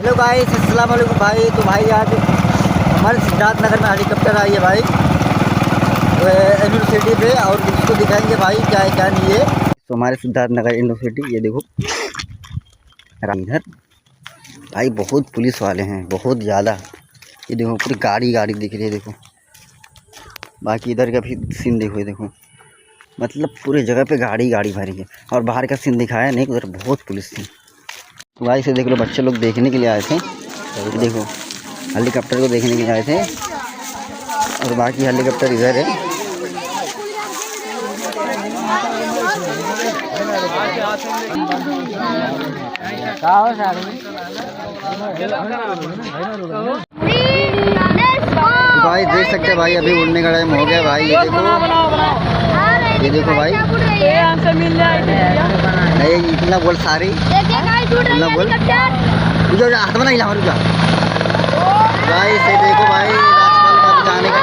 Hello guys, अस्सलाम वालेकुम भाई। तो भाई आज हमारे सिद्धार्थ नगर में हेलीकॉप्टर आई है भाई यूनिवर्सिटी पे, और इसको दिखाएंगे भाई क्या है क्या नहीं है। तो हमारे सिद्धार्थ नगर यूनिवर्सिटी, ये देखो इधर भाई बहुत पुलिस वाले हैं, बहुत ज़्यादा। ये देखो पूरी गाड़ी गाड़ी दिख रही है, देखो। बाकी इधर का भी सीन देखो, ये देखो, मतलब पूरे जगह पे गाड़ी गाड़ी भरी है। और बाहर का सीन दिखाया नहीं, उधर बहुत पुलिस थी। तो भाई से देख लो, बच्चे लोग देखने के लिए आए थे। तो देखो हेलीकॉप्टर को देखने के लिए आए थे, और बाकी हेलीकॉप्टर इधर है। तो भाई देख सकते हैं भाई, अभी उड़ने का टाइम हो गया भाई। ये देखो भाई, नहीं इतना बोल सारी, इतना बोल हाथ बना हिला भाई से। देखो भाई राजपाल का जाने का